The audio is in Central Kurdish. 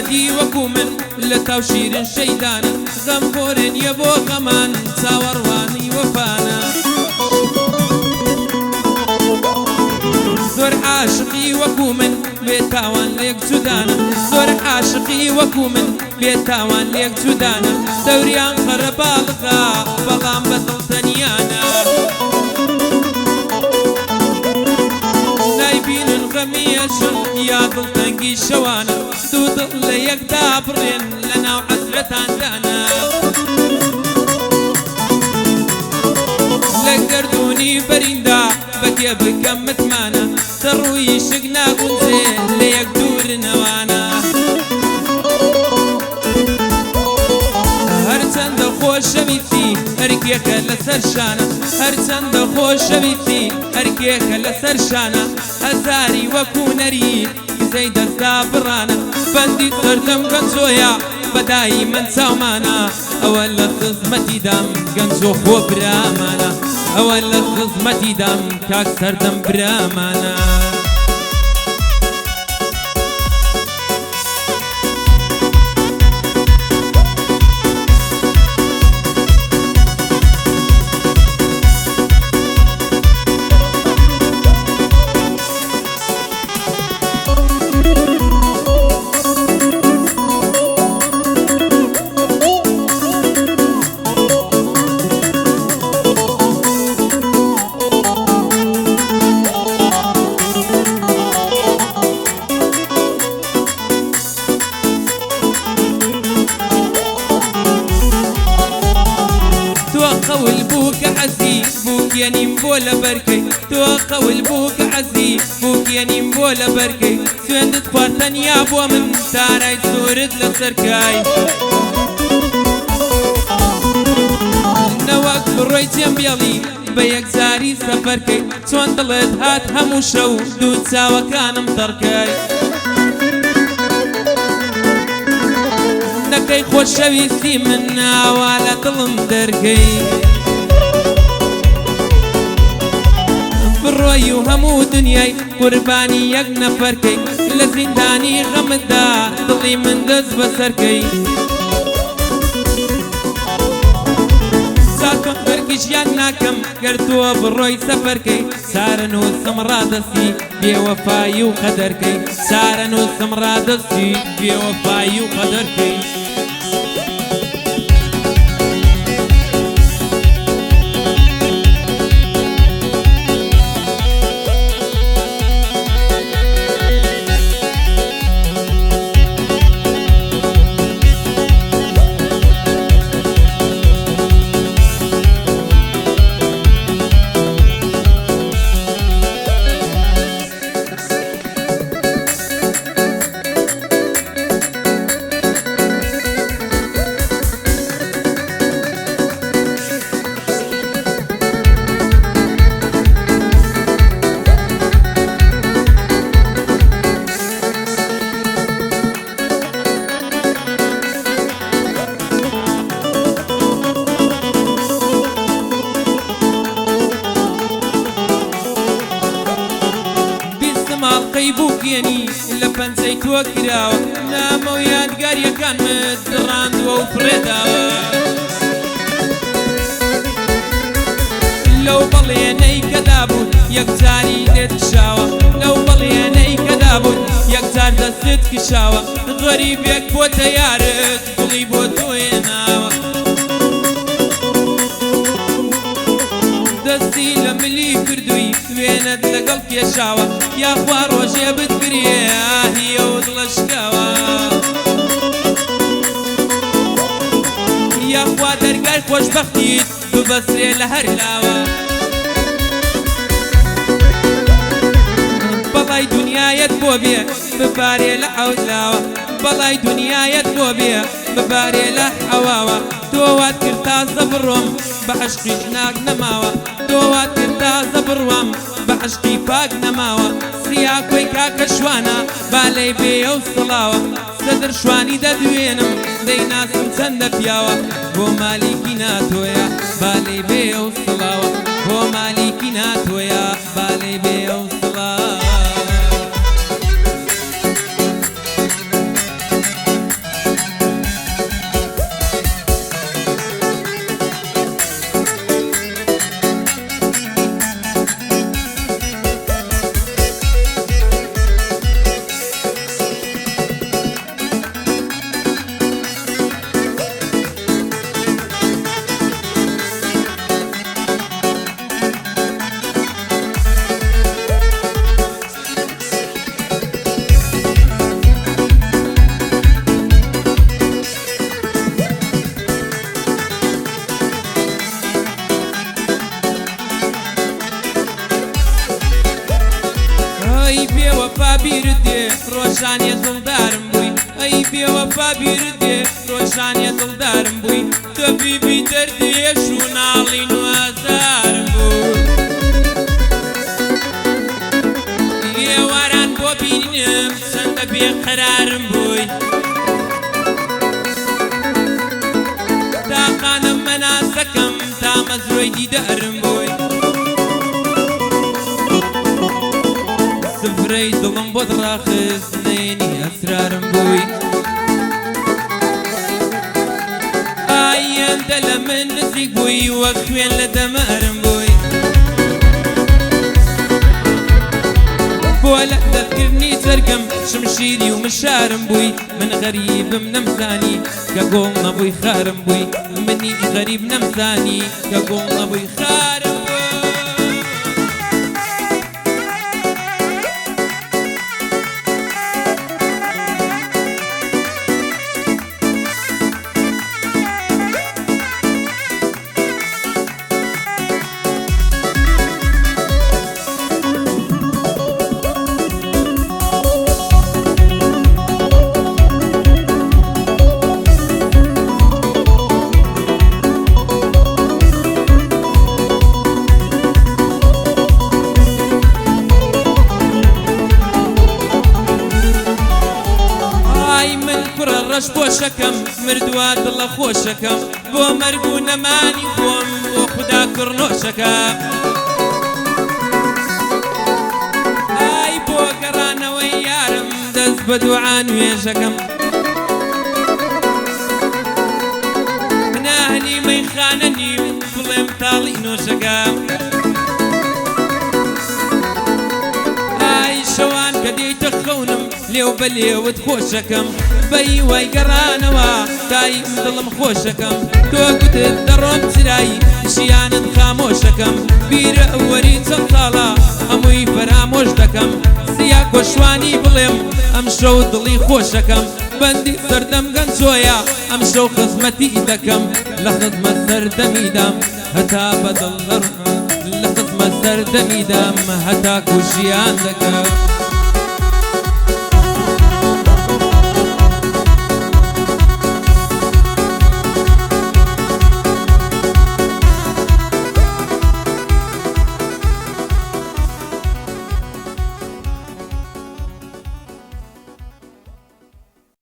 فرمادي وەکو من لە تاو شیرن شەیدانە غەمخۆرن یە بۆ غەمان چاوەڕوانی وەفانە زۆر عاشقی وەکو من بێتاوان لێک جودانە زۆر عاشقی وەکو من بێتاوان لێک جودانە دەوریان خەرە باڵغا بەڵام بەدڵ تەنیانە نایبینن غەمیەشن یا دڵتەنگی شەوانە دوو دڵ لە یەکدا بڕێن لە ناو حەسرەتاندانە لە گەردوونی بەریندا بەگێ بکەم متمانە دەڕووی شک ناگونجێ لە یەک دوورنەوانە هەرچەندە خۆشەویستی هەرکێکە لەسەر شانە هەرچەندە خۆشەویستی هەرکێکە لەسەر شانە هەزاری وەکو نەری کزەی دەستا بڕانە بەندی سەردەم گەنجۆیە بەدایی من چاومانە ئەوە لە خزمەتی دام گەنجۆ خۆ برامانە ئەوە لە خزمەتی دام کاک سەردەم برامانە قول بوك عزي بوك ينيم بولا بركي تو قول بوك عزي بوك ينيم بولا بركي سويندت فارتن يا بو من تاراي سورد لسركاي نواك بروي جنبيالي بيك زاري سفركي چون دلت هات همو شو دود ساوا كانم تركاي نكي خوشويستي من ناوالا دلم دركي بڕۆی و هەموو دنیای قوربانی یەک نەفەرکەی لە زیندانی غەمتدا دڵی من دەست بەسەرکەی چاکەم بەرگیژیان ناکەم گەردووە بڕۆی سەفەرکەی سارن و سەمڕادەستی بێوەفایی و قەدەرکەی سارن و سەمڕادەستی بێوەفایی و قەدەرکەی ماڵقەی بووکێنی لە پەنجەی تۆ کراوە نامە و یادگاریەکانمت دڕاندووە و فڕێداوە لەو بەڵێنەی کەدا بوو یەکجاری لێت کشاوە لەو بەڵێنەی کەدا بوو یەکجار دەستت کشاوە غەریبێک بۆتە یارت دڵی بۆ تۆ هێناوە دەستی لە ملی کردووی وێنەت لەگەڵ کێشاوە یاخوا ڕۆژێ بتگرێ هیە و دڵەشکاوە یاخوا دەرگای خۆشبەختیت ببەسرێ لە هەر لاوە بەڵای دنیایەت بۆ بێ ببارێ لە عەولاوە بەڵای دنیایەت بۆ بێ ببارێ لە حەواوە تۆ وات کرد تازە بڕۆم بە عەشقیش ناک نەماوە تۆ وات کرد تازە بڕوەم بە عەشقی پاک نەماوە سریاکۆی کاکە شوانە با لەی بێیە و سڵاوە سەدر شوانی دەدوێنم دەیناسم چەندە پیاوە بۆ مالیکی ناتۆیە با لەی بێیە و سڵاوە بۆ مالیکی ناتۆیە با لەی بێیە و سڵاوە بێوەفا بیردێ ڕۆژانێ دڵدارم بووی ئەی بێوەفا بیردێ ڕۆژانێ دڵدارم بووی تۆ بیبی دەردێش و ناڵی نوازارم بوو ئێواران بۆ بینم چەندە بێقەرارم بووی تاقانم مەناسەکەم تا مەزرۆی دیدارم بووی سفرەی دڵم بۆت ڕاخست نێنی ئەسرارم بووی ئایەندە لە من نزیک بووی وەک خوێن لە دەمارم بووی بۆ لە دەستکردنی جەرگم شمشیری و مشارم بووی من غەریبم نەمزانی کە گۆڵ نەبووی خارم بووی منی غەریب نەمزانی کە گۆڵ نەبووی خارم بووی ڕەش پۆشەکەم مردووە دڵە خۆشەکەم بۆ مەرگ و نەمانی خۆم بۆ خودا کڕنۆشەکەم ئای بۆ گەڕانەوەی یارم دەست بە دوعا نوێژەکەم مناهنی مەیخانە نیم بڵێم تاڵی نۆشەکەم ئای شەوان کە دێیتە خەونم لێو بە لێوت خۆشەکەم بەی وای گەڕانەوە دایم دڵم خۆشەکەم تۆ گوتت دەڕۆم چرایی ژیانت خامۆشەکەم بیرە وەری چەند ساڵە هەمووی فەرامۆش دەکەم سیا کۆشوانی بڵێم ئەم شەو دڵی خۆشەکەم بەندی سەردەم گەنجۆیە ئەم شەو خزمەتی دەکەم لە خزمەت سەردەمیدام هەتا بەدڵ لە خزمەت سەردەمیدام هەتا کوژیان دەکەم